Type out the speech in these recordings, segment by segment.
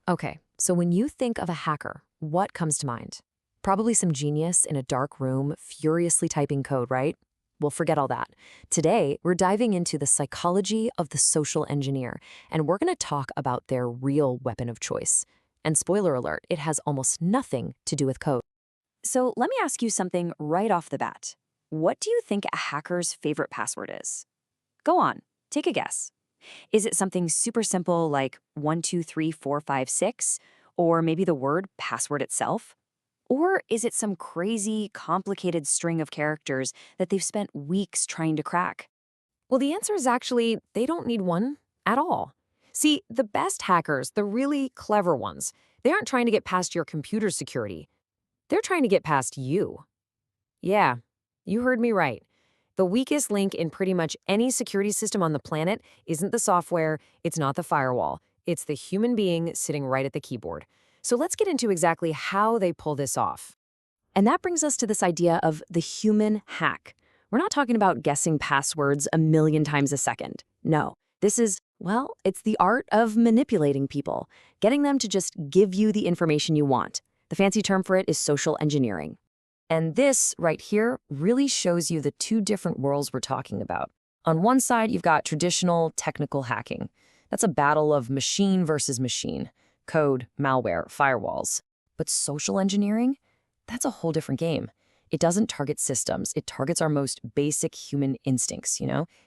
Okay, so when you think of a hacker, what comes to mind? Probably some genius in a dark room furiously typing code, right? Well, forget all that. Today, we're diving into the psychology of the social engineer, and we're going to talk about their real weapon of choice. And spoiler alert, it has almost nothing to do with code. So let me ask you something right off the bat. What do you think a hacker's favorite password is? Go on, take a guess. Is it something super simple like 123456, or maybe the word password itself? Or is it some crazy, complicated string of characters that they've spent weeks trying to crack? Well, the answer is actually they don't need one at all. See, the best hackers, the really clever ones, they aren't trying to get past your computer security. They're trying to get past you. Yeah, you heard me right. The weakest link in pretty much any security system on the planet isn't the software, it's not the firewall, it's the human being sitting right at the keyboard. So let's get into exactly how they pull this off. And that brings us to this idea of the human hack. We're not talking about guessing passwords a million times a second. No, this is, well, it's the art of manipulating people, getting them to just give you the information you want. The fancy term for it is social engineering. And this right here really shows you the two different worlds we're talking about. On one side, you've got traditional technical hacking. That's a battle of machine versus machine, code, malware, firewalls. But social engineering? That's a whole different game. It doesn't target systems. It targets our most basic human instincts,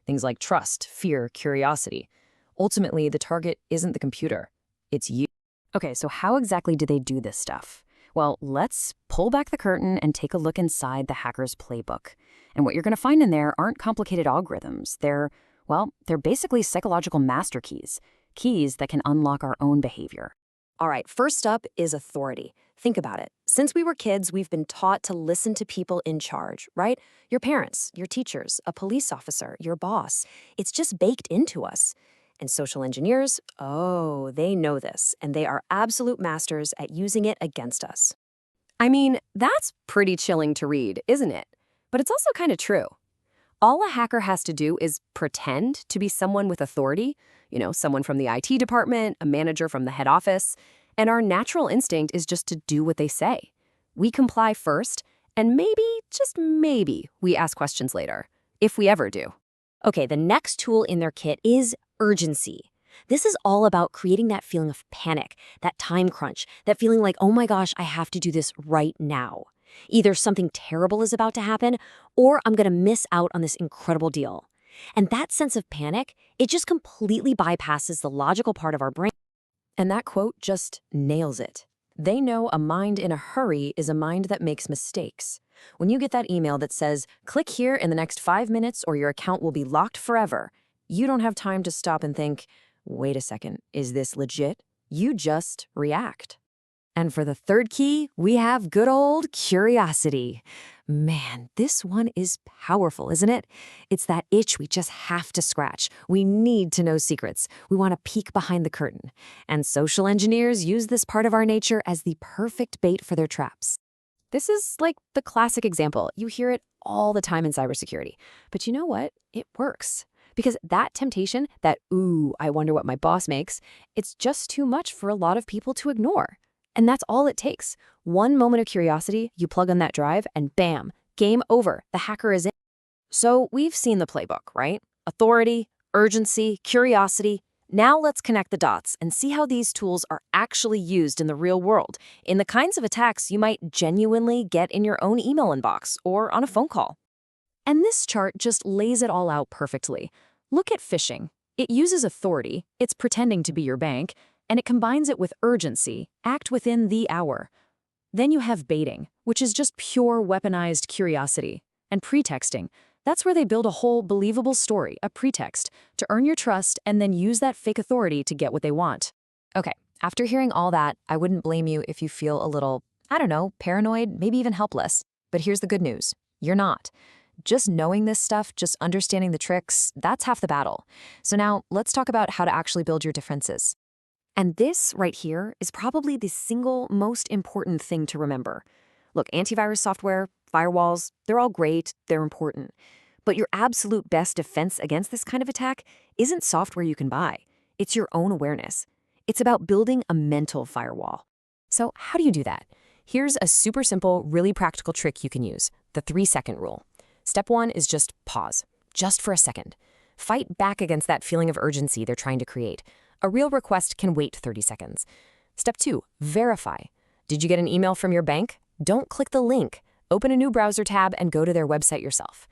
things like trust, fear, curiosity. Ultimately, the target isn't the computer. It's you. Okay, so how exactly do they do this stuff? Well, let's pull back the curtain and take a look inside the hacker's playbook. And what you're going to find in there aren't complicated algorithms. They're basically psychological master keys, keys that can unlock our own behavior. All right, first up is authority. Think about it. Since we were kids, we've been taught to listen to people in charge, right? Your parents, your teachers, a police officer, your boss. It's just baked into us. And social engineers, oh, they know this, and they are absolute masters at using it against us. I mean, that's pretty chilling to read, isn't it? But it's also kind of true. All a hacker has to do is pretend to be someone with authority, someone from the IT department, a manager from the head office, and our natural instinct is just to do what they say. We comply first, and maybe, just maybe, we ask questions later, if we ever do. Okay, the next tool in their kit is urgency. This is all about creating that feeling of panic, that time crunch, that feeling like, oh my gosh, I have to do this right now. Either something terrible is about to happen, or I'm going to miss out on this incredible deal. And that sense of panic, it just completely bypasses the logical part of our brain. And that quote just nails it. They know a mind in a hurry is a mind that makes mistakes. When you get that email that says, click here in the next 5 minutes or your account will be locked forever, you don't have time to stop and think, wait a second, is this legit? You just react. And for the third key, we have good old curiosity. Man, this one is powerful, isn't it? It's that itch we just have to scratch. We need to know secrets. We want to peek behind the curtain. And social engineers use this part of our nature as the perfect bait for their traps. This is like the classic example. You hear it all the time in cybersecurity. But you know what? It works. Because that temptation, that, ooh, I wonder what my boss makes, it's just too much for a lot of people to ignore. And that's all it takes. One moment of curiosity, you plug on that drive, and bam, game over. The hacker is in. So we've seen the playbook, right? Authority, urgency, curiosity. Now let's connect the dots and see how these tools are actually used in the real world, in the kinds of attacks you might genuinely get in your own email inbox or on a phone call. And this chart just lays it all out perfectly. Look at phishing. It uses authority, it's pretending to be your bank, and it combines it with urgency, act within the hour. Then you have baiting, which is just pure weaponized curiosity. And pretexting, that's where they build a whole believable story, a pretext, to earn your trust and then use that fake authority to get what they want. Okay, after hearing all that, I wouldn't blame you if you feel a little, I don't know, paranoid, maybe even helpless. But here's the good news. You're not. Just knowing this stuff, just understanding the tricks, that's half the battle. So now let's talk about how to actually build your defenses. And this right here is probably the single most important thing to remember. Look, antivirus software, firewalls, they're all great, they're important. But your absolute best defense against this kind of attack isn't software you can buy. It's your own awareness. It's about building a mental firewall. So how do you do that? Here's a super simple, really practical trick you can use, the 3-second rule. Step 1 is just pause, just for a second. Fight back against that feeling of urgency they're trying to create. A real request can wait 30 seconds. Step 2, verify. Did you get an email from your bank? Don't click the link. Open a new browser tab and go to their website yourself.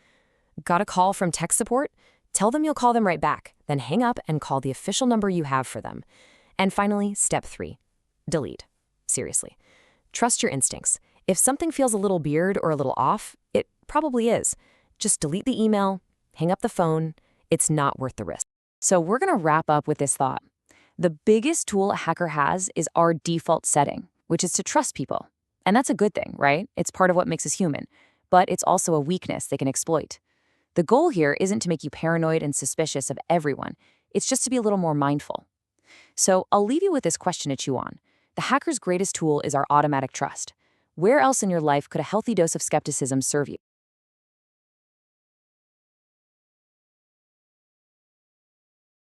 Got a call from tech support? Tell them you'll call them right back, then hang up and call the official number you have for them. And finally, step 3, delete. Seriously. Trust your instincts. If something feels a little weird or a little off, it probably is. Just delete the email, hang up the phone. It's not worth the risk. So we're going to wrap up with this thought. The biggest tool a hacker has is our default setting, which is to trust people. And that's a good thing, right? It's part of what makes us human. But it's also a weakness they can exploit. The goal here isn't to make you paranoid and suspicious of everyone. It's just to be a little more mindful. So I'll leave you with this question to chew on. The hacker's greatest tool is our automatic trust. Where else in your life could a healthy dose of skepticism serve you?